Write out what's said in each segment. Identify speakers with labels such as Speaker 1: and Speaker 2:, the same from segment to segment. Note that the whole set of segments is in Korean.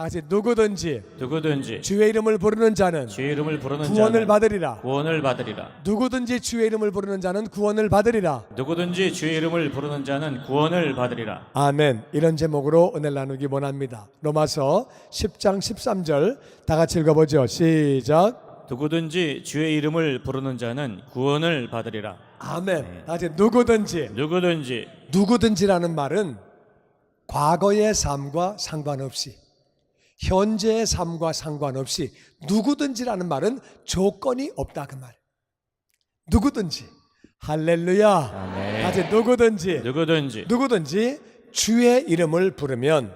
Speaker 1: 다시 누구든지
Speaker 2: 주의 이름을 부르는 자는
Speaker 1: 구원을 받으리라.
Speaker 2: 구원을 받으리라.
Speaker 1: 누구든지 주의 이름을 부르는 자는 구원을 받으리라.
Speaker 2: 누구든지 주의 이름을 부르는 자는 구원을 받으리라.
Speaker 1: 아멘. 이런 제목으로 은혜를 나누기 원합니다. 로마서 10장 13절 다 같이 읽어보죠. 시작.
Speaker 2: 누구든지 주의 이름을 부르는 자는 구원을 받으리라.
Speaker 1: 아멘. 다 같이 누구든지. 누구든지라는 말은 과거의 삶과 상관없이, 현재의 삶과 상관없이 누구든지라는 말은 조건이 없다 그 말. 누구든지. 할렐루야.
Speaker 2: 아멘.
Speaker 1: 다시 누구든지 주의 이름을 부르면,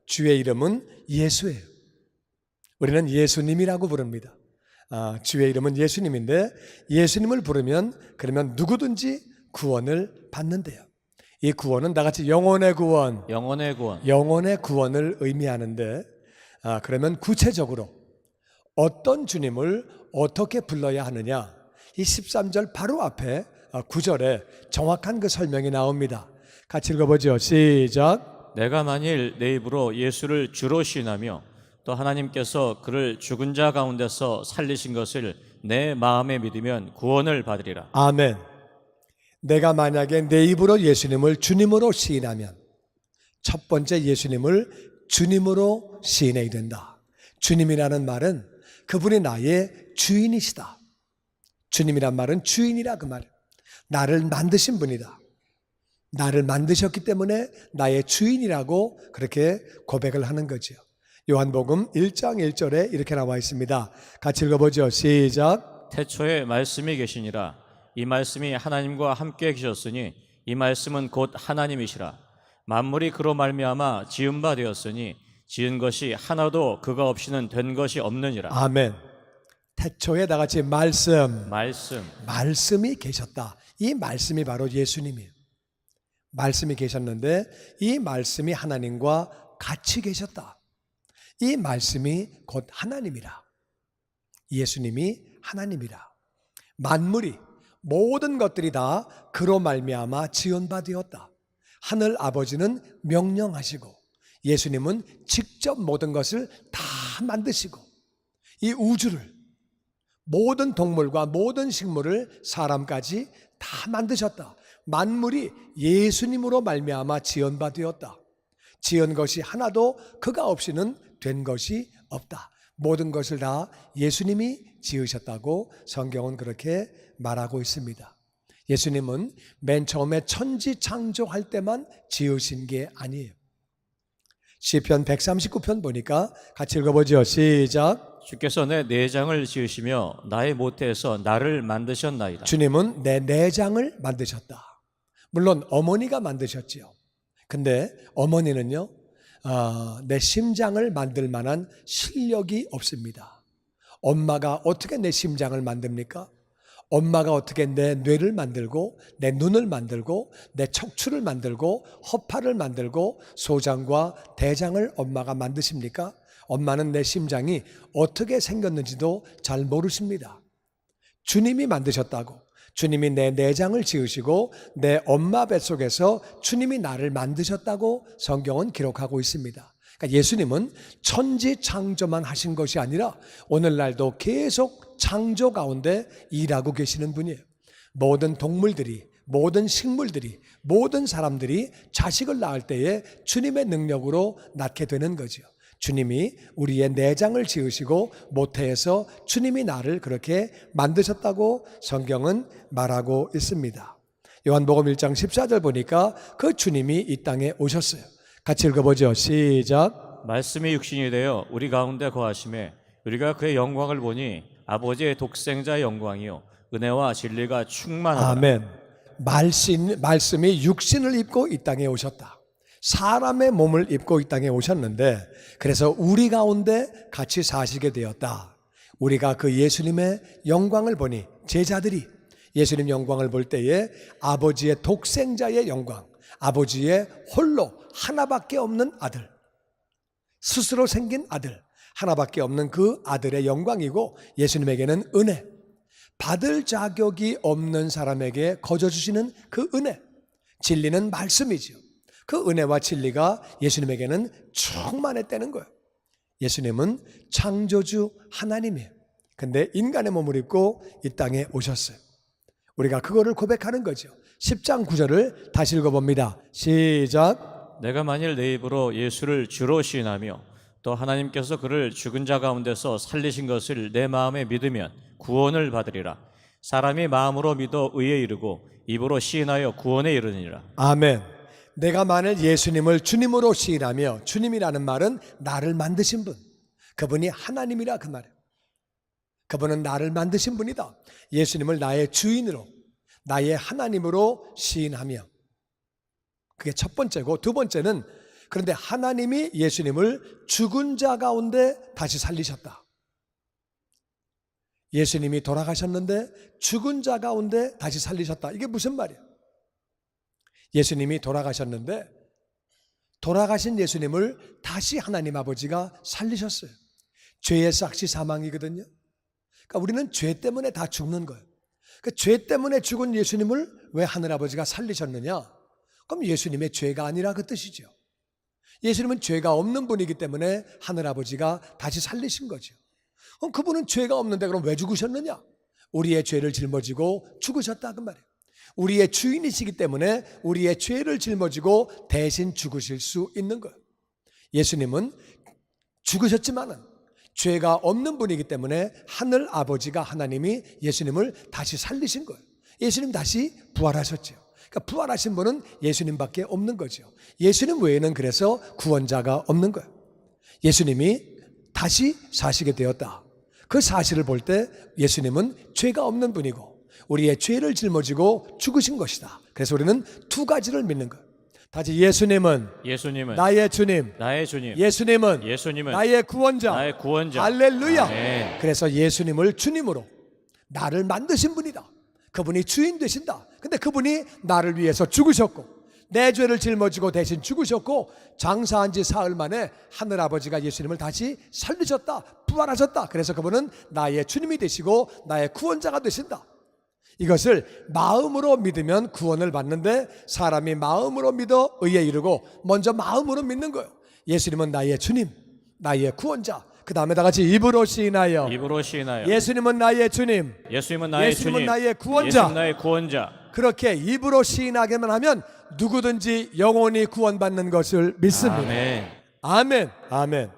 Speaker 1: 주의 이름은 예수예요. 우리는 예수님이라고 부릅니다. 주의 이름은 예수님인데, 예수님을 부르면 그러면 누구든지 구원을 받는데요. 이 구원은 다 같이 영혼의 구원을 의미하는데, 그러면 구체적으로 어떤 주님을 어떻게 불러야 하느냐, 이 13절 바로 앞에 9절에 정확한 그 설명이 나옵니다. 같이 읽어보죠. 시작.
Speaker 2: 내가 만일 내 입으로 예수를 주로 시인하며 또 하나님께서 그를 죽은 자 가운데서 살리신 것을 내 마음에 믿으면 구원을 받으리라.
Speaker 1: 아멘. 내가 만약에 내 입으로 예수님을 주님으로 시인하면, 첫 번째 예수님을 주님으로 시인해야 된다. 주님이라는 말은 그분이 나의 주인이시다. 주님이란 말은 주인이라 그 말. 나를 만드신 분이다. 나를 만드셨기 때문에 나의 주인이라고 그렇게 고백을 하는 거죠. 요한복음 1장 1절에 이렇게 나와 있습니다. 같이 읽어보죠. 시작.
Speaker 2: 태초에 말씀이 계시니라. 이 말씀이 하나님과 함께 계셨으니 이 말씀은 곧 하나님이시라. 만물이 그로 말미암아 지은 바 되었으니 지은 것이 하나도 그가 없이는 된 것이 없느니라.
Speaker 1: 아멘. 태초에 다 같이 말씀이 계셨다. 이 말씀이 바로 예수님이에요. 말씀이 계셨는데 이 말씀이 하나님과 같이 계셨다. 이 말씀이 곧 하나님이라. 예수님이 하나님이라. 만물이, 모든 것들이 다 그로 말미암아 지은 바 되었다. 하늘 아버지는 명령하시고 예수님은 직접 모든 것을 다 만드시고, 이 우주를, 모든 동물과 모든 식물을, 사람까지 다 만드셨다. 만물이 예수님으로 말미암아 지은 바 되었다. 지은 것이 하나도 그가 없이는 된 것이 없다. 모든 것을 다 예수님이 지으셨다고 성경은 그렇게 말하고 있습니다. 예수님은 맨 처음에 천지 창조할 때만 지으신 게 아니에요. 시편 139편 보니까 같이 읽어보죠. 시작.
Speaker 2: 주께서 내 내장을 지으시며 나의 모태에서 나를 만드셨나이다.
Speaker 1: 주님은 내 내장을 만드셨다. 물론 어머니가 만드셨지요. 근데 어머니는요, 내 심장을 만들 만한 실력이 없습니다. 엄마가 어떻게 내 심장을 만듭니까? 엄마가 어떻게 내 뇌를 만들고 내 눈을 만들고 내 척추를 만들고 허파를 만들고 소장과 대장을 엄마가 만드십니까? 엄마는 내 심장이 어떻게 생겼는지도 잘 모르십니다. 주님이 만드셨다고. 주님이 내 내장을 지으시고 내 엄마 뱃속에서 주님이 나를 만드셨다고 성경은 기록하고 있습니다. 그러니까 예수님은 천지 창조만 하신 것이 아니라 오늘날도 계속 창조 가운데 일하고 계시는 분이에요. 모든 동물들이, 모든 식물들이, 모든 사람들이 자식을 낳을 때에 주님의 능력으로 낳게 되는 거죠. 주님이 우리의 내장을 지으시고 모태에서 주님이 나를 그렇게 만드셨다고 성경은 말하고 있습니다. 요한복음 1장 14절 보니까 그 주님이 이 땅에 오셨어요. 같이 읽어보죠. 시작.
Speaker 2: 말씀이 육신이 되어 우리 가운데 거하심에 우리가 그의 영광을 보니 아버지의 독생자의 영광이요 은혜와 진리가 충만하다.
Speaker 1: 아멘. 말씀이 육신을 입고 이 땅에 오셨다. 사람의 몸을 입고 이 땅에 오셨는데, 그래서 우리 가운데 같이 사시게 되었다. 우리가 그 예수님의 영광을 보니, 제자들이 예수님 영광을 볼 때에 아버지의 독생자의 영광, 아버지의 홀로 하나밖에 없는 아들, 스스로 생긴 아들, 하나밖에 없는 그 아들의 영광이고, 예수님에게는 은혜, 받을 자격이 없는 사람에게 거저주시는 그 은혜, 진리는 말씀이죠. 그 은혜와 진리가 예수님에게는 충만했다는 거예요. 예수님은 창조주 하나님이에요. 근데 인간의 몸을 입고 이 땅에 오셨어요. 우리가 그거를 고백하는 거죠. 10장 9절을 다시 읽어봅니다. 시작.
Speaker 2: 내가 만일 내 입으로 예수를 주로 시인하며 또 하나님께서 그를 죽은 자 가운데서 살리신 것을 내 마음에 믿으면 구원을 받으리라. 사람이 마음으로 믿어 의에 이르고 입으로 시인하여 구원에 이르느니라.
Speaker 1: 아멘. 내가 만일 예수님을 주님으로 시인하며, 주님이라는 말은 나를 만드신 분, 그분이 하나님이라 그 말이에요. 그분은 나를 만드신 분이다. 예수님을 나의 주인으로, 나의 하나님으로 시인하며, 그게 첫 번째고, 두 번째는 그런데 하나님이 예수님을 죽은 자 가운데 다시 살리셨다. 예수님이 돌아가셨는데 죽은 자 가운데 다시 살리셨다. 이게 무슨 말이에요? 예수님이 돌아가셨는데 돌아가신 예수님을 다시 하나님 아버지가 살리셨어요. 죄의 삭시 사망이거든요. 그러니까 우리는 죄 때문에 다 죽는 거예요. 그 죄 때문에 죽은 예수님을 왜 하늘 아버지가 살리셨느냐? 그럼 예수님의 죄가 아니라 그 뜻이죠. 예수님은 죄가 없는 분이기 때문에 하늘 아버지가 다시 살리신 거죠. 그럼 그분은 죄가 없는데 그럼 왜 죽으셨느냐? 우리의 죄를 짊어지고 죽으셨다 그 말이에요. 우리의 주인이시기 때문에 우리의 죄를 짊어지고 대신 죽으실 수 있는 거예요. 예수님은 죽으셨지만은 죄가 없는 분이기 때문에 하늘 아버지가, 하나님이 예수님을 다시 살리신 거예요. 예수님 다시 부활하셨죠. 그러니까 부활하신 분은 예수님밖에 없는 거죠. 예수님 외에는 그래서 구원자가 없는 거예요. 예수님이 다시 사시게 되었다. 그 사실을 볼 때 예수님은 죄가 없는 분이고 우리의 죄를 짊어지고 죽으신 것이다. 그래서 우리는 두 가지를 믿는 거예요. 다시 예수님은 나의 주님,
Speaker 2: 나의 주님,
Speaker 1: 예수님은 나의 구원자,
Speaker 2: 나의 구원자.
Speaker 1: 할렐루야.
Speaker 2: 아멘.
Speaker 1: 그래서 예수님을 주님으로 나를 만드신 분이다. 그분이 주인 되신다. 근데 그분이 나를 위해서 죽으셨고 내 죄를 짊어지고 대신 죽으셨고 장사한 지 사흘 만에 하늘 아버지가 예수님을 다시 살리셨다. 부활하셨다. 그래서 그분은 나의 주님이 되시고 나의 구원자가 되신다. 이것을 마음으로 믿으면 구원을 받는데 사람이 마음으로 믿어 의에 이르고 먼저 마음으로 믿는 거예요. 예수님은 나의 주님, 나의 구원자. 그 다음에 다 같이 입으로 시인하여 예수님은 나의 주님,
Speaker 2: 예수님은 나의 주님,
Speaker 1: 나의 구원자.
Speaker 2: 예수님 나의 구원자.
Speaker 1: 그렇게 입으로 시인하게만 하면 누구든지 영원히 구원받는 것을 믿습니다.
Speaker 2: 아멘.
Speaker 1: 아멘. 아멘.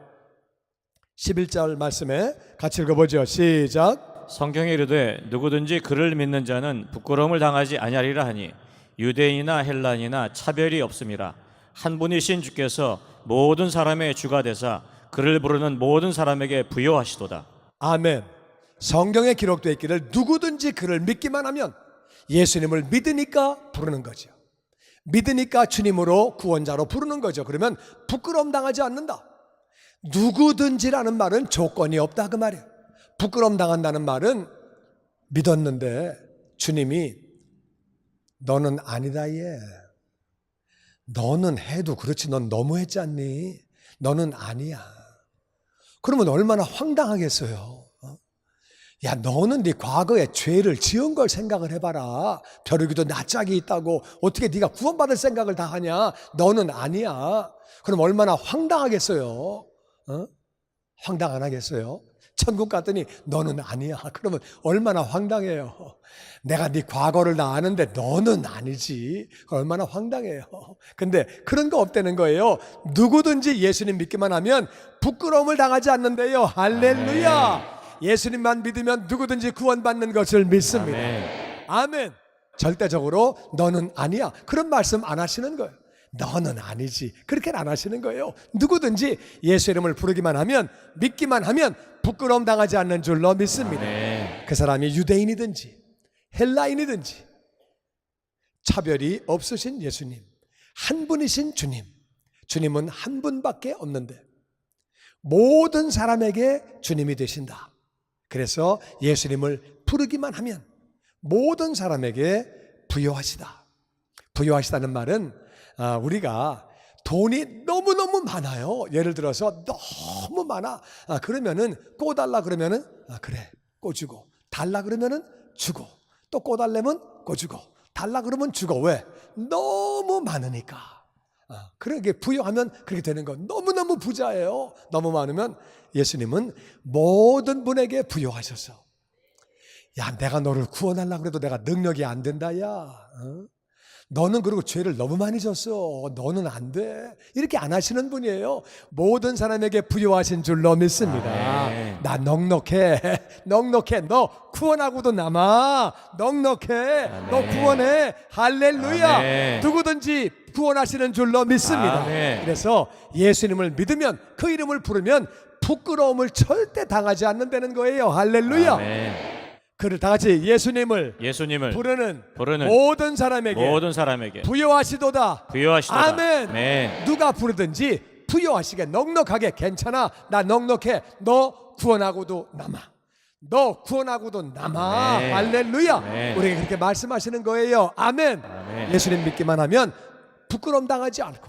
Speaker 1: 11절 말씀에 같이 읽어보죠. 시작.
Speaker 2: 성경에 이르되 누구든지 그를 믿는 자는 부끄러움을 당하지 아니하리라 하니 유대인이나 헬란이나 차별이 없음이라. 한 분이신 주께서 모든 사람의 주가 되사 그를 부르는 모든 사람에게 부여하시도다.
Speaker 1: 아멘. 성경에 기록되어 있기를 누구든지 그를 믿기만 하면, 예수님을 믿으니까 부르는 거죠. 믿으니까 주님으로 구원자로 부르는 거죠. 그러면 부끄러움 당하지 않는다. 누구든지라는 말은 조건이 없다 그 말이에요. 부끄러움 당한다는 말은 믿었는데 주님이 너는 아니다 얘. 너는 해도 그렇지 넌 너무했지 않니? 너는 아니야. 그러면 얼마나 황당하겠어요. 야, 너는 네 과거에 죄를 지은 걸 생각을 해봐라. 벼룩이도 낯짝이 있다고 어떻게 네가 구원받을 생각을 다 하냐? 너는 아니야. 그럼 얼마나 황당하겠어요. 황당 안 하겠어요? 천국 갔더니 너는 아니야. 그러면 얼마나 황당해요. 내가 네 과거를 다 아는데 너는 아니지. 얼마나 황당해요. 근데 그런 거 없다는 거예요. 누구든지 예수님 믿기만 하면 부끄러움을 당하지 않는데요. 할렐루야. 예수님만 믿으면 누구든지 구원받는 것을 믿습니다. 아멘. 절대적으로 너는 아니야. 그런 말씀 안 하시는 거예요. 너는 아니지. 그렇게는 안 하시는 거예요. 누구든지 예수 이름을 부르기만 하면, 믿기만 하면 부끄러움 당하지 않는 줄로 믿습니다. 그 사람이 유대인이든지 헬라인이든지 차별이 없으신 예수님, 한 분이신 주님. 주님은 한 분밖에 없는데 모든 사람에게 주님이 되신다. 그래서 예수님을 부르기만 하면 모든 사람에게 부여하시다. 부여하시다는 말은 우리가 돈이 너무너무 많아요. 예를 들어서 너무 많아. 그러면은 꿔달라 그러면은 그래 꿔주고, 달라 그러면은 주고, 또 꿔달라면 꿔주고, 달라 그러면 주고. 왜? 너무 많으니까. 그렇게 부여하면 그렇게 되는 거. 너무너무 너무 부자예요. 너무 많으면 예수님은 모든 분에게 부여하셔서, 야, 내가 너를 구원하려고 해도 내가 능력이 안 된다, 야. 어? 너는 그리고 죄를 너무 많이 졌어. 너는 안 돼. 이렇게 안 하시는 분이에요. 모든 사람에게 부여하신 줄로 믿습니다.
Speaker 2: 아멘.
Speaker 1: 나 넉넉해. 넉넉해. 너 구원하고도 남아. 넉넉해. 너
Speaker 2: 아멘.
Speaker 1: 구원해. 할렐루야.
Speaker 2: 아멘.
Speaker 1: 누구든지 구원하시는 줄로 믿습니다.
Speaker 2: 아멘.
Speaker 1: 그래서 예수님을 믿으면, 그 이름을 부르면 부끄러움을 절대 당하지 않는다는 거예요. 할렐루야.
Speaker 2: 아멘.
Speaker 1: 그를 다 같이 예수님을
Speaker 2: 예수님을
Speaker 1: 부르는
Speaker 2: 모든
Speaker 1: 모든 사람에게 부여하시도다.
Speaker 2: 부여하시도다.
Speaker 1: 아멘.
Speaker 2: 아멘.
Speaker 1: 누가 부르든지 부여하시게, 넉넉하게. 괜찮아, 나 넉넉해. 너 구원하고도 남아. 너 구원하고도 남아.
Speaker 2: 아멘.
Speaker 1: 할렐루야.
Speaker 2: 아멘.
Speaker 1: 우리에게 그렇게 말씀하시는 거예요. 아멘.
Speaker 2: 아멘.
Speaker 1: 예수님 믿기만 하면 부끄러움 당하지 않고,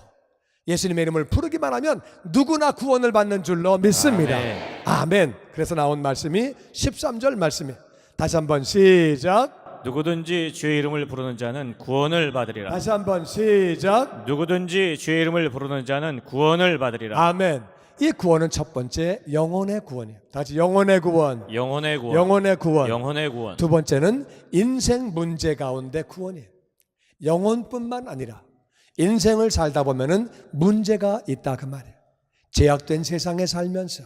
Speaker 1: 예수님의 이름을 부르기만 하면 누구나 구원을 받는 줄로 믿습니다.
Speaker 2: 아멘.
Speaker 1: 아멘. 그래서 나온 말씀이 13절 말씀이에요. 다시 한번 시작.
Speaker 2: 누구든지 주의 이름을 부르는 자는 구원을 받으리라.
Speaker 1: 다시 한번 시작.
Speaker 2: 누구든지 주의 이름을 부르는 자는 구원을 받으리라.
Speaker 1: 아멘. 이 구원은 첫 번째 영혼의 구원이에요. 다시 영혼의 구원.
Speaker 2: 영혼의 구원.
Speaker 1: 영혼의 구원.
Speaker 2: 영혼의 구원.
Speaker 1: 두 번째는 인생 문제 가운데 구원이에요. 영혼뿐만 아니라 인생을 살다 보면은 문제가 있다, 그 말이에요. 제약된 세상에 살면서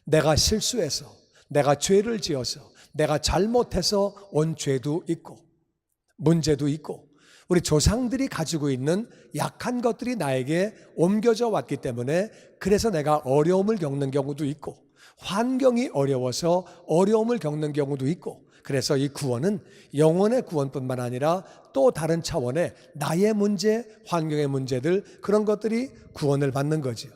Speaker 1: 내가 실수해서, 내가 죄를 지어서, 내가 잘못해서 온 죄도 있고 문제도 있고, 우리 조상들이 가지고 있는 약한 것들이 나에게 옮겨져 왔기 때문에, 그래서 내가 어려움을 겪는 경우도 있고, 환경이 어려워서 어려움을 겪는 경우도 있고, 그래서 이 구원은 영혼의 구원뿐만 아니라 또 다른 차원의 나의 문제, 환경의 문제들, 그런 것들이 구원을 받는 거죠.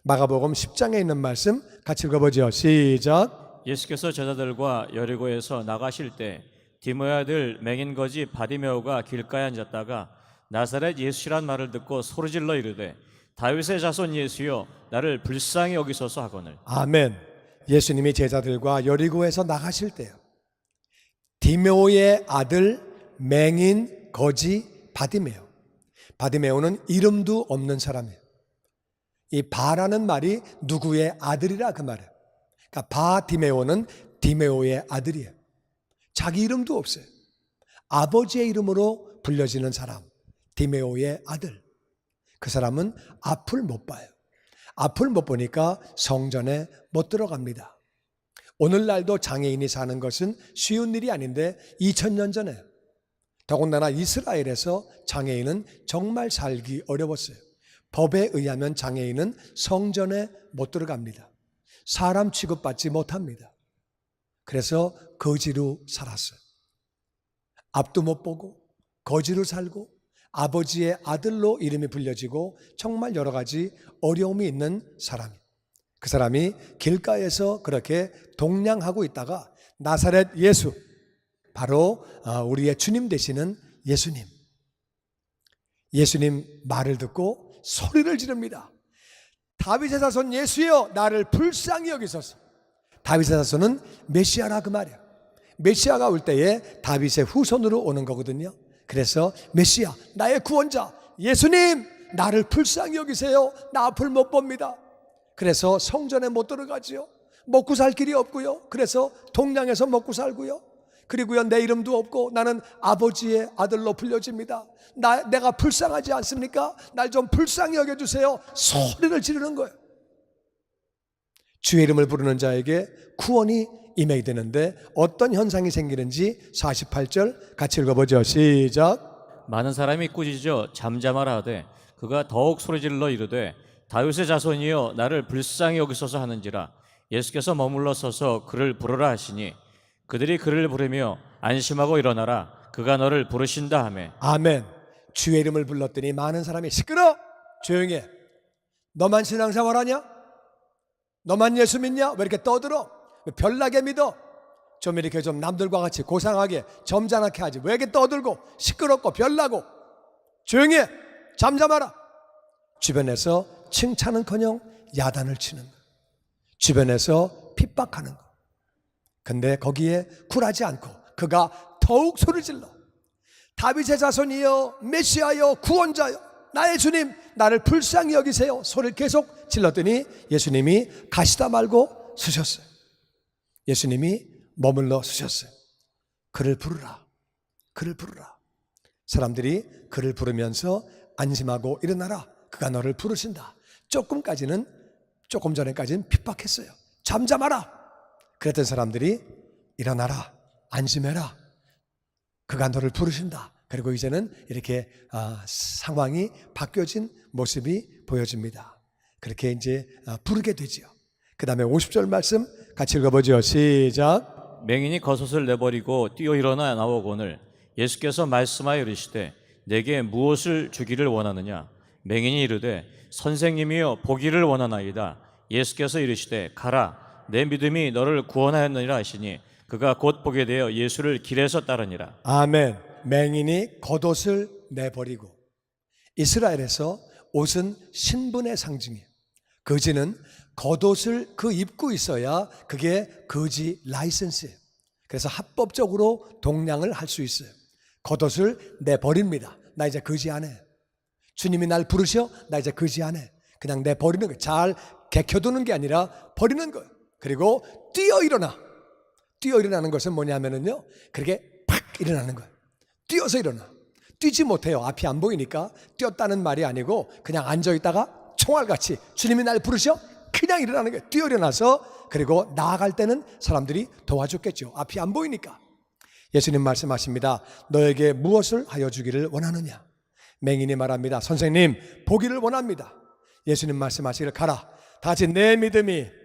Speaker 1: 마가복음 10장에 있는 말씀 같이 읽어보죠. 시작.
Speaker 2: 예수께서 제자들과 여리고에서 나가실 때 디모의 아들 맹인 거지 바디메오가 길가에 앉았다가 나사렛 예수시란 말을 듣고 소리질러 이르되 다윗의 자손 예수여 나를 불쌍히 여기소서 하거늘.
Speaker 1: 아멘. 예수님이 제자들과 여리고에서 나가실 때요, 디메오의 아들 맹인 거지 바디메오. 바디메오는 이름도 없는 사람이에요. 이 바라는 말이 누구의 아들이라, 그 말이에요. 그러니까 바디메오는 디메오의 아들이에요. 자기 이름도 없어요. 아버지의 이름으로 불려지는 사람, 디메오의 아들. 그 사람은 앞을 못 봐요. 앞을 못 보니까 성전에 못 들어갑니다. 오늘날도 장애인이 사는 것은 쉬운 일이 아닌데 2000년 전에, 더군다나 이스라엘에서 장애인은 정말 살기 어려웠어요. 법에 의하면 장애인은 성전에 못 들어갑니다. 사람 취급받지 못합니다. 그래서 거지로 살았어요. 앞도 못 보고 거지로 살고 아버지의 아들로 이름이 불려지고 정말 여러 가지 어려움이 있는 사람. 그 사람이 길가에서 그렇게 동냥하고 있다가 나사렛 예수, 바로 우리의 주님 되시는 예수님 말을 듣고 소리를 지릅니다. 다윗의 자손 예수여 나를 불쌍히 여기소서. 다윗의 자손은 메시아라, 그 말이에요. 메시아가 올 때에 다윗의 후손으로 오는 거거든요. 그래서 메시아, 나의 구원자 예수님 나를 불쌍히 여기세요. 나 앞을 못 봅니다. 그래서 성전에 못 들어가지요. 먹고 살 길이 없고요. 그래서 동양에서 먹고 살고요. 그리고요, 내 이름도 없고 나는 아버지의 아들로 불려집니다. 내가 불쌍하지 않습니까? 날 좀 불쌍히 여겨주세요. 소리를 지르는 거예요. 주의 이름을 부르는 자에게 구원이 임해야 되는데 어떤 현상이 생기는지 48절 같이 읽어보죠. 시작.
Speaker 2: 많은 사람이 꾸짖어 잠잠하라 하되 그가 더욱 소리질러 이르되 다윗의 자손이여 나를 불쌍히 여기소서 하는지라. 예수께서 머물러 서서 그를 부르라 하시니 그들이 그를 부르며 안심하고 일어나라 그가 너를 부르신다 하매.
Speaker 1: 아멘. 주의 이름을 불렀더니 많은 사람이 시끄러, 조용히 해. 너만 신앙생활하냐? 너만 예수 믿냐? 왜 이렇게 떠들어? 왜 별나게 믿어? 좀 이렇게 좀 남들과 같이 고상하게 점잖게 하지. 왜 이렇게 떠들고 시끄럽고 별나고? 조용히 해. 잠잠하라. 주변에서 칭찬은커녕 야단을 치는 거, 주변에서 핍박하는 거. 근데 거기에 굴하지 않고 그가 더욱 소리 질러 다윗의 자손이여 메시아여 구원자여 나의 주님, 나를 불쌍히 여기세요. 소리를 계속 질렀더니 예수님이 가시다 말고 서셨어요. 예수님이 머물러 서셨어요. 그를 부르라. 그를 부르라. 사람들이 그를 부르면서 안심하고 일어나라. 그가 너를 부르신다. 조금 전에까지는 핍박했어요. 잠잠하라. 그랬던 사람들이 일어나라. 안심해라. 그가 너를 부르신다. 그리고 이제는 이렇게 상황이 바뀌어진 모습이 보여집니다. 그렇게 이제 부르게 되지요. 그 다음에 50절 말씀 같이 읽어보죠. 시작.
Speaker 2: 맹인이 겉옷을 내버리고 뛰어 일어나 나오거늘 예수께서 말씀하여 이르시되 내게 무엇을 주기를 원하느냐. 맹인이 이르되 선생님이여 보기를 원하나이다. 예수께서 이르시되 가라. 내 믿음이 너를 구원하였느니라 하시니 그가 곧 보게 되어 예수를 길에서 따르니라.
Speaker 1: 아멘. 맹인이 겉옷을 내버리고, 이스라엘에서 옷은 신분의 상징이에요. 거지는 겉옷을 입고 있어야 그게 거지 라이선스예요. 그래서 합법적으로 동냥을 할 수 있어요. 겉옷을 내버립니다. 나 이제 거지 안 해. 주님이 날 부르셔. 나 이제 거지 안 해. 그냥 내버리는 거예요. 잘 개켜두는 게 아니라 버리는 거예요. 그리고 뛰어 일어나. 뛰어 일어나는 것은 뭐냐면요, 그렇게 팍 일어나는 거예요. 뛰어서 일어나. 뛰지 못해요. 앞이 안 보이니까. 뛰었다는 말이 아니고 그냥 앉아있다가 총알같이 주님이 날 부르셔. 그냥 일어나는 거예요. 뛰어 일어나서, 그리고 나아갈 때는 사람들이 도와줬겠죠. 앞이 안 보이니까. 예수님 말씀하십니다. 너에게 무엇을 하여 주기를 원하느냐. 맹인이 말합니다. 선생님, 보기를 원합니다. 예수님 말씀하시기를 가라. 다 같이 내 믿음이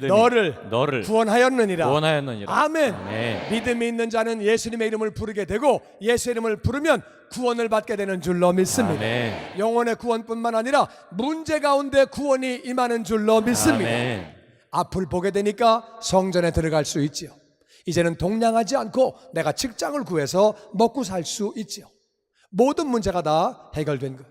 Speaker 1: 너를 구원하였느니라. 아멘.
Speaker 2: 아멘.
Speaker 1: 믿음이 있는 자는 예수님의 이름을 부르게 되고 예수의 이름을 부르면 구원을 받게 되는 줄로 믿습니다.
Speaker 2: 아멘.
Speaker 1: 영혼의 구원뿐만 아니라 문제 가운데 구원이 임하는 줄로 믿습니다.
Speaker 2: 아멘.
Speaker 1: 앞을 보게 되니까 성전에 들어갈 수 있지요. 이제는 동냥하지 않고 내가 직장을 구해서 먹고 살 수 있지요. 모든 문제가 다 해결된 거예요.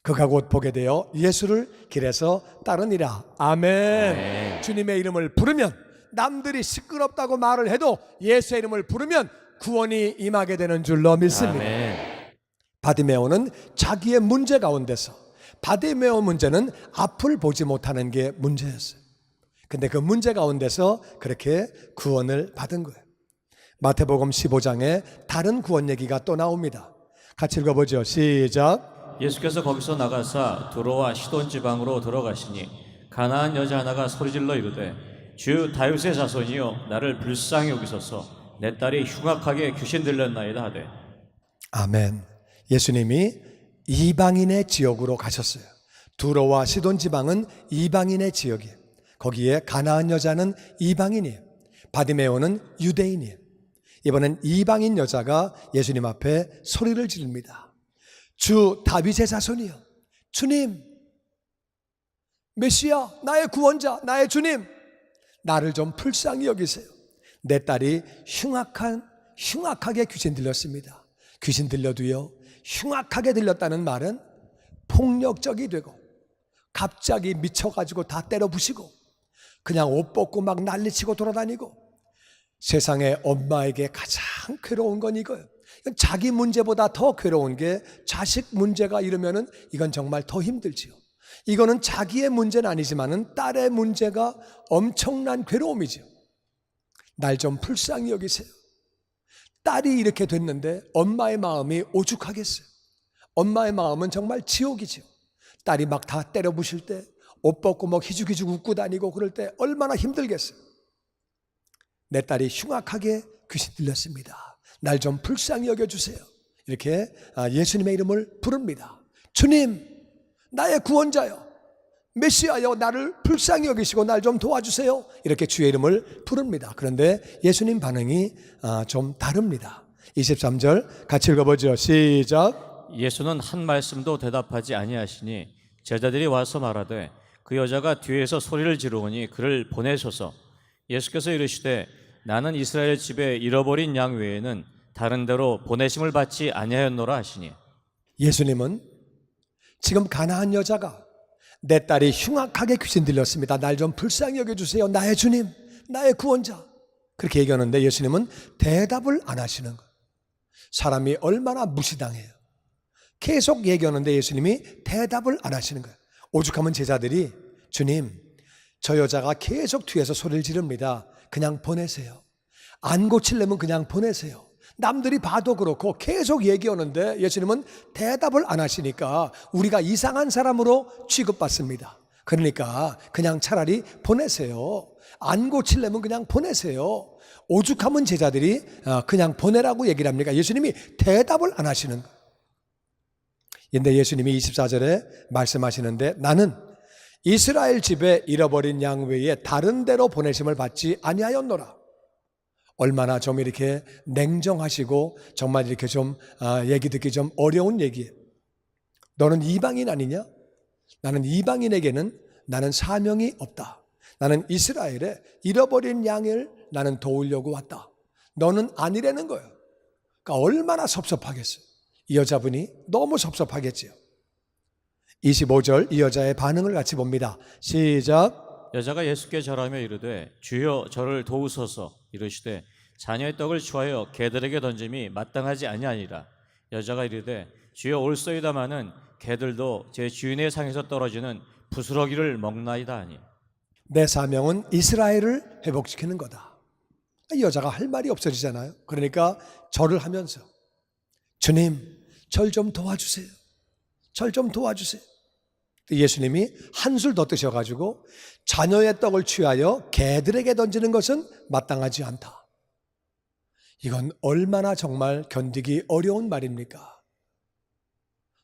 Speaker 1: 그가 곧 보게 되어 예수를 길에서 따르니라. 아멘.
Speaker 2: 아멘.
Speaker 1: 주님의 이름을 부르면, 남들이 시끄럽다고 말을 해도 예수의 이름을 부르면 구원이 임하게 되는 줄로 믿습니다.
Speaker 2: 아멘.
Speaker 1: 바디메오는 자기의 문제 가운데서, 바디메오 문제는 앞을 보지 못하는 게 문제였어요. 근데 그 문제 가운데서 그렇게 구원을 받은 거예요. 마태복음 15장에 다른 구원 얘기가 또 나옵니다. 같이 읽어보죠. 시작.
Speaker 2: 예수께서 거기서 나가사 두로와 시돈 지방으로 들어가시니 가나안 여자 하나가 소리질러 이르되 주 다윗의 자손이여 나를 불쌍히 여기소서. 내 딸이 흉악하게 귀신 들렸나이다 하되.
Speaker 1: 아멘. 예수님이 이방인의 지역으로 가셨어요. 두로와 시돈 지방은 이방인의 지역이에요. 거기에 가나안 여자는 이방인이에요. 바디메오는 유대인이에요. 이번엔 이방인 여자가 예수님 앞에 소리를 지릅니다. 주 다윗의 자손이요, 주님, 메시아, 나의 구원자, 나의 주님, 나를 좀 불쌍히 여기세요. 내 딸이 흉악하게 귀신 들렸습니다. 귀신 들려도요, 흉악하게 들렸다는 말은 폭력적이 되고 갑자기 미쳐가지고 다 때려 부시고 그냥 옷 벗고 막 난리치고 돌아다니고. 세상에 엄마에게 가장 괴로운 건 이거예요. 자기 문제보다 더 괴로운 게 자식 문제가 이러면은 이건 정말 더 힘들지요. 이거는 자기의 문제는 아니지만은 딸의 문제가 엄청난 괴로움이죠. 날 좀 불쌍히 여기세요. 딸이 이렇게 됐는데 엄마의 마음이 오죽하겠어요. 엄마의 마음은 정말 지옥이죠. 딸이 막 다 때려 부실 때, 옷 벗고 막 희죽희죽 웃고 다니고 그럴 때 얼마나 힘들겠어요. 내 딸이 흉악하게 귀신 들렸습니다. 날 좀 불쌍히 여겨주세요. 이렇게 예수님의 이름을 부릅니다. 주님, 나의 구원자여, 메시아여, 나를 불쌍히 여기시고 날 좀 도와주세요. 이렇게 주의 이름을 부릅니다. 그런데 예수님 반응이 좀 다릅니다. 23절 같이 읽어보죠. 시작.
Speaker 2: 예수는 한 말씀도 대답하지 아니하시니 제자들이 와서 말하되 그 여자가 뒤에서 소리를 지르오니 그를 보내소서. 예수께서 이르시되 나는 이스라엘 집에 잃어버린 양 외에는 다른 데로 보내심을 받지 아니하였노라 하시니.
Speaker 1: 예수님은 지금 가나안 여자가 내 딸이 흉악하게 귀신 들렸습니다. 날 좀 불쌍히 여겨주세요. 나의 주님, 나의 구원자. 그렇게 얘기하는데 예수님은 대답을 안 하시는 거예요. 사람이 얼마나 무시당해요. 계속 얘기하는데 예수님이 대답을 안 하시는 거예요. 오죽하면 제자들이 주님, 저 여자가 계속 뒤에서 소리를 지릅니다. 그냥 보내세요. 안 고치려면 그냥 보내세요. 남들이 봐도 그렇고 계속 얘기하는데 예수님은 대답을 안 하시니까 우리가 이상한 사람으로 취급받습니다. 그러니까 그냥 차라리 보내세요. 안 고치려면 그냥 보내세요. 오죽하면 제자들이 그냥 보내라고 얘기를 합니까? 예수님이 대답을 안 하시는 거예요. 그런데 예수님이 24절에 말씀하시는데 나는 이스라엘 집에 잃어버린 양 외에 다른 데로 보내심을 받지 아니하였노라. 얼마나 좀 이렇게 냉정하시고 정말 이렇게 좀 얘기 듣기 좀 어려운 얘기예요. 너는 이방인 아니냐? 나는 이방인에게는 나는 사명이 없다. 나는 이스라엘에 잃어버린 양을 나는 도우려고 왔다. 너는 아니라는 거예요. 그러니까 얼마나 섭섭하겠어요. 이 여자분이 너무 섭섭하겠지요. 25절 이 여자의 반응을 같이 봅니다. 시작.
Speaker 2: 여자가 예수께 절하며 이르되 주여 저를 도우소서 이르시되 자녀의 떡을 취하여 개들에게 던짐이 마땅하지 아니하니라. 여자가 이르되 주여 올소이다마는 개들도 제 주인의 상에서 떨어지는 부스러기를 먹나이다 하니.
Speaker 1: 내 사명은 이스라엘을 회복시키는 거다. 이 여자가 할 말이 없어지잖아요. 그러니까 절을 하면서 주님 절 좀 도와주세요. 절 좀 도와주세요. 예수님이 한술 더 뜨셔가지고 자녀의 떡을 취하여 개들에게 던지는 것은 마땅하지 않다. 이건 얼마나 정말 견디기 어려운 말입니까?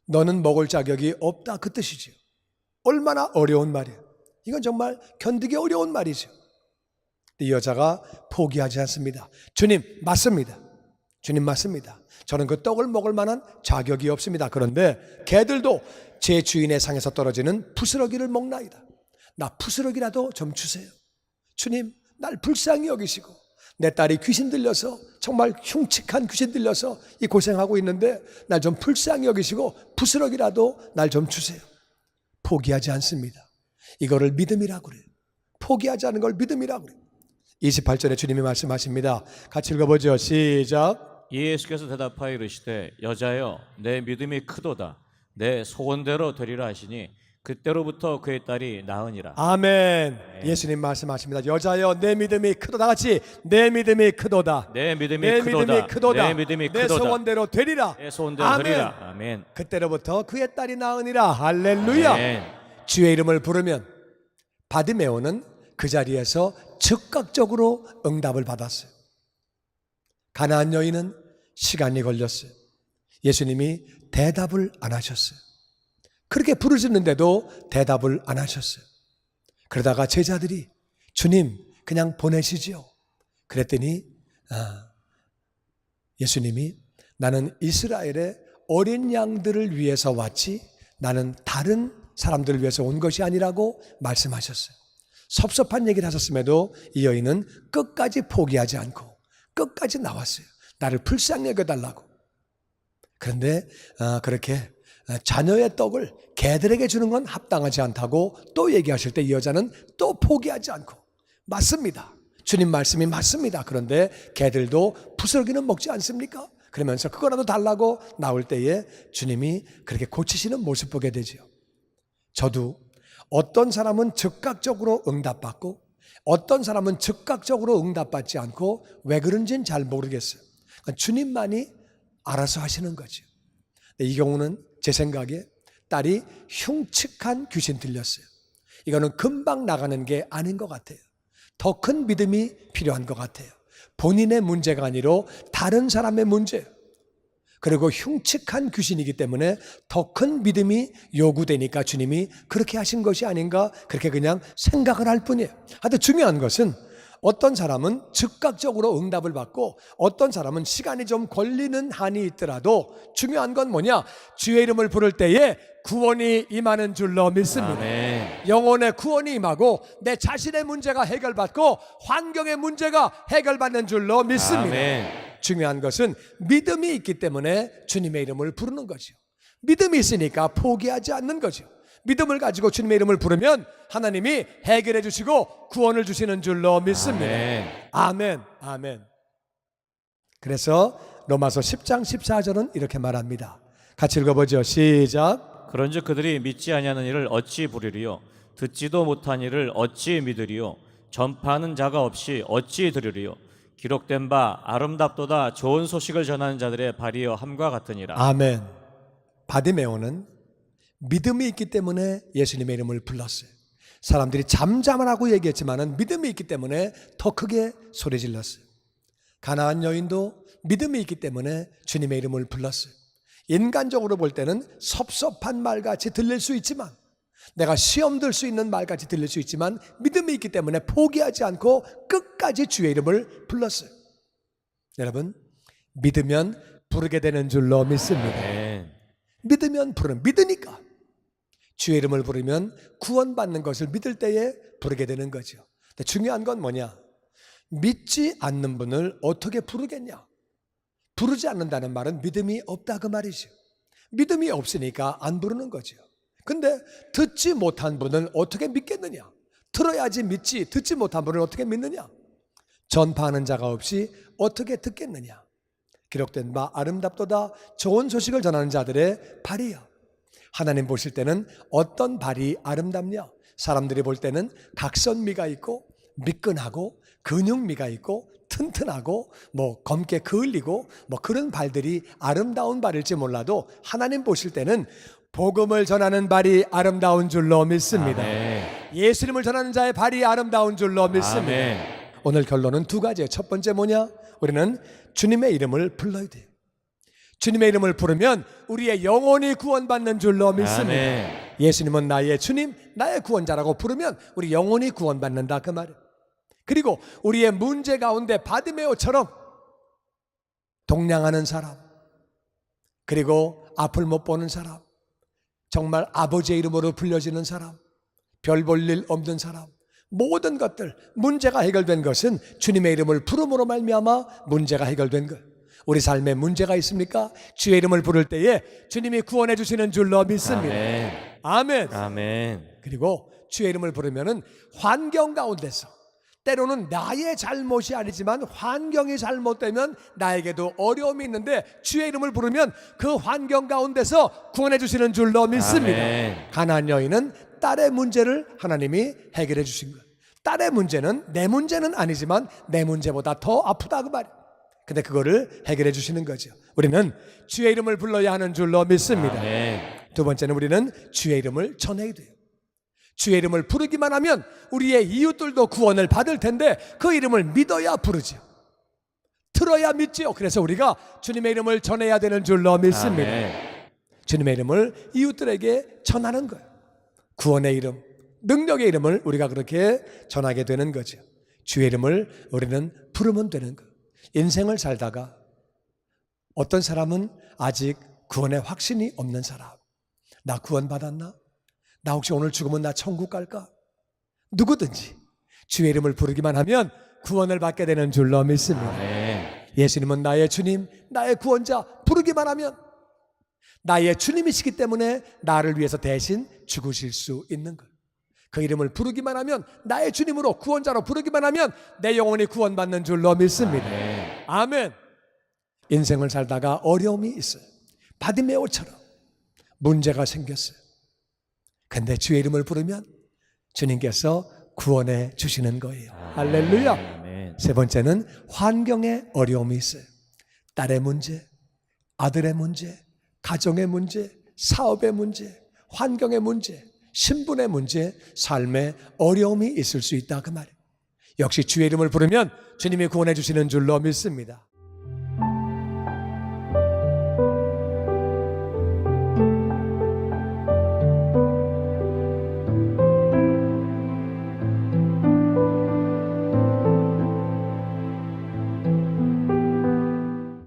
Speaker 1: 너는 먹을 자격이 없다 그 뜻이죠. 얼마나 어려운 말이에요. 이건 정말 견디기 어려운 말이죠. 이 여자가 포기하지 않습니다. 주님 맞습니다. 주님 맞습니다. 저는 그 떡을 먹을 만한 자격이 없습니다. 그런데 개들도 제 주인의 상에서 떨어지는 부스러기를 먹나이다. 나 부스러기라도 좀 주세요. 주님 날 불쌍히 여기시고 내 딸이 귀신 들려서 정말 흉측한 귀신 들려서 이 고생하고 있는데 날 좀 불쌍히 여기시고 부스러기라도 날 좀 주세요. 포기하지 않습니다. 이거를 믿음이라고 그래요. 포기하지 않은 걸 믿음이라고 그래요. 28절에 주님이 말씀하십니다. 같이 읽어보죠. 시작.
Speaker 2: 예수께서 대답하여 이르시되 여자여 내 믿음이 크도다. 내 소원대로 되리라 하시니 그때로부터 그의 딸이 나으니라.
Speaker 1: 아멘. 예수님 말씀하십니다. 여자여 내 믿음이 크도다. 같이 내 믿음이 크도다.
Speaker 2: 내 믿음이
Speaker 1: 내
Speaker 2: 크도다.
Speaker 1: 믿음이 크도다.
Speaker 2: 내 믿음이
Speaker 1: 내
Speaker 2: 크도다.
Speaker 1: 소원대로 되리라.
Speaker 2: 내 소원대로
Speaker 1: 아멘.
Speaker 2: 되리라. 아멘.
Speaker 1: 그때로부터 그의 딸이 나으니라. 할렐루야.
Speaker 2: 아멘.
Speaker 1: 주의 이름을 부르면 바디메오는 그 자리에서 즉각적으로 응답을 받았어요. 가나안 여인은 시간이 걸렸어요. 예수님이 대답을 안 하셨어요. 그렇게 부르짖는데도 대답을 안 하셨어요. 그러다가 제자들이 주님 그냥 보내시지요. 그랬더니 예수님이 나는 이스라엘의 어린 양들을 위해서 왔지 나는 다른 사람들을 위해서 온 것이 아니라고 말씀하셨어요. 섭섭한 얘기를 하셨음에도 이 여인은 끝까지 포기하지 않고 끝까지 나왔어요. 나를 불쌍히 여겨달라고. 그런데 그렇게 자녀의 떡을 개들에게 주는 건 합당하지 않다고 또 얘기하실 때 이 여자는 또 포기하지 않고 맞습니다. 주님 말씀이 맞습니다. 그런데 개들도 부스러기는 먹지 않습니까? 그러면서 그거라도 달라고 나올 때에 주님이 그렇게 고치시는 모습 보게 되죠. 저도 어떤 사람은 즉각적으로 응답받고 어떤 사람은 즉각적으로 응답받지 않고 왜 그런지는 잘 모르겠어요. 주님만이 알아서 하시는 거죠. 이 경우는 제 생각에 딸이 흉측한 귀신 들렸어요. 이거는 금방 나가는 게 아닌 것 같아요. 더 큰 믿음이 필요한 것 같아요. 본인의 문제가 아니라 다른 사람의 문제예요. 그리고 흉측한 귀신이기 때문에 더 큰 믿음이 요구되니까 주님이 그렇게 하신 것이 아닌가 그렇게 그냥 생각을 할 뿐이에요. 하여튼 중요한 것은 어떤 사람은 즉각적으로 응답을 받고 어떤 사람은 시간이 좀 걸리는 한이 있더라도 중요한 건 뭐냐? 주의 이름을 부를 때에 구원이 임하는 줄로 믿습니다.
Speaker 2: 아멘.
Speaker 1: 영혼의 구원이 임하고 내 자신의 문제가 해결받고 환경의 문제가 해결받는 줄로 믿습니다.
Speaker 2: 아멘.
Speaker 1: 중요한 것은 믿음이 있기 때문에 주님의 이름을 부르는 거죠. 믿음이 있으니까 포기하지 않는 거죠. 믿음을 가지고 주님의 이름을 부르면 하나님이 해결해 주시고 구원을 주시는 줄로 믿습니다.
Speaker 2: 아멘.
Speaker 1: 아멘. 아멘. 그래서 로마서 10장 14절은 이렇게 말합니다. 같이 읽어보죠. 시작.
Speaker 2: 그런즉 그들이 믿지 아니하는 일을 어찌 부르리요? 듣지도 못한 일을 어찌 믿으리요? 전파하는 자가 없이 어찌 들으리요? 기록된 바 아름답도다 좋은 소식을 전하는 자들의 발이여 함과 같으니라.
Speaker 1: 아멘. 바디메오는 믿음이 있기 때문에 예수님의 이름을 불렀어요. 사람들이 잠잠하라고 얘기했지만 믿음이 있기 때문에 더 크게 소리 질렀어요. 가나안 여인도 믿음이 있기 때문에 주님의 이름을 불렀어요. 인간적으로 볼 때는 섭섭한 말같이 들릴 수 있지만, 내가 시험 들 수 있는 말같이 들릴 수 있지만 믿음이 있기 때문에 포기하지 않고 끝까지 주의 이름을 불렀어요. 여러분, 믿으면 부르게 되는 줄로 믿습니다.
Speaker 2: 아멘.
Speaker 1: 믿으면 부르는, 믿으니까 주의 이름을 부르면 구원받는 것을 믿을 때에 부르게 되는 거죠. 근데 중요한 건 뭐냐? 믿지 않는 분을 어떻게 부르겠냐? 부르지 않는다는 말은 믿음이 없다 그 말이죠. 믿음이 없으니까 안 부르는 거죠. 근데 듣지 못한 분을 어떻게 믿겠느냐? 들어야지 믿지, 듣지 못한 분을 어떻게 믿느냐? 전파하는 자가 없이 어떻게 듣겠느냐? 기록된 바 아름답도다 좋은 소식을 전하는 자들의 발이야. 하나님 보실 때는 어떤 발이 아름답냐? 사람들이 볼 때는 각선미가 있고 미끈하고 근육미가 있고 튼튼하고 검게 그을리고 그런 발들이 아름다운 발일지 몰라도 하나님 보실 때는 복음을 전하는 발이 아름다운 줄로 믿습니다.
Speaker 2: 아멘.
Speaker 1: 예수님을 전하는 자의 발이 아름다운 줄로 믿습니다.
Speaker 2: 아멘.
Speaker 1: 오늘 결론은 두 가지예요. 첫 번째 뭐냐? 우리는 주님의 이름을 불러야 돼요. 주님의 이름을 부르면 우리의 영혼이 구원받는 줄로 믿습니다.
Speaker 2: 아멘.
Speaker 1: 예수님은 나의 주님, 나의 구원자라고 부르면 우리 영혼이 구원받는다 그 말이에요. 그리고 우리의 문제 가운데 바디메오처럼 동냥하는 사람, 그리고 앞을 못 보는 사람, 정말 아버지의 이름으로 불려지는 사람, 별 볼 일 없는 사람, 모든 것들 문제가 해결된 것은 주님의 이름을 부름으로 말미암아 문제가 해결된 것. 우리 삶에 문제가 있습니까? 주의 이름을 부를 때에 주님이 구원해 주시는 줄로 믿습니다.
Speaker 2: 아멘.
Speaker 1: 아멘.
Speaker 2: 아멘.
Speaker 1: 그리고 주의 이름을 부르면은 환경 가운데서, 때로는 나의 잘못이 아니지만 환경이 잘못되면 나에게도 어려움이 있는데 주의 이름을 부르면 그 환경 가운데서 구원해 주시는 줄로 믿습니다.
Speaker 2: 아멘.
Speaker 1: 가나안 여인은 딸의 문제를 하나님이 해결해 주신 거예요. 딸의 문제는 내 문제는 아니지만 내 문제보다 더 아프다 그 말이에요. 근데 그거를 해결해 주시는 거죠. 우리는 주의 이름을 불러야 하는 줄로 믿습니다.
Speaker 2: 아멘.
Speaker 1: 두 번째는 우리는 주의 이름을 전해야 돼요. 주의 이름을 부르기만 하면 우리의 이웃들도 구원을 받을 텐데 그 이름을 믿어야 부르죠. 들어야 믿지요. 그래서 우리가 주님의 이름을 전해야 되는 줄로 믿습니다.
Speaker 2: 아멘.
Speaker 1: 주님의 이름을 이웃들에게 전하는 거예요. 구원의 이름, 능력의 이름을 우리가 그렇게 전하게 되는 거죠. 주의 이름을 우리는 부르면 되는 거예요. 인생을 살다가 어떤 사람은 아직 구원의 확신이 없는 사람, 나 구원 받았나? 나 혹시 오늘 죽으면 나 천국 갈까? 누구든지 주의 이름을 부르기만 하면 구원을 받게 되는 줄로 믿습니다.
Speaker 2: 아멘.
Speaker 1: 예수님은 나의 주님, 나의 구원자, 부르기만 하면 나의 주님이시기 때문에 나를 위해서 대신 죽으실 수 있는 것. 그 이름을 부르기만 하면, 나의 주님으로 구원자로 부르기만 하면 내 영혼이 구원받는 줄로 믿습니다.
Speaker 2: 아멘.
Speaker 1: 아멘. 인생을 살다가 어려움이 있어요. 바디메오처럼 문제가 생겼어요. 근데 주의 이름을 부르면 주님께서 구원해 주시는 거예요. 할렐루야.
Speaker 2: 아멘.
Speaker 1: 세 번째는 환경에 어려움이 있어요. 딸의 문제, 아들의 문제, 가정의 문제, 사업의 문제, 환경의 문제, 신분의 문제, 삶에 어려움이 있을 수 있다 그 말이에요. 역시 주의 이름을 부르면 주님이 구원해 주시는 줄로 믿습니다.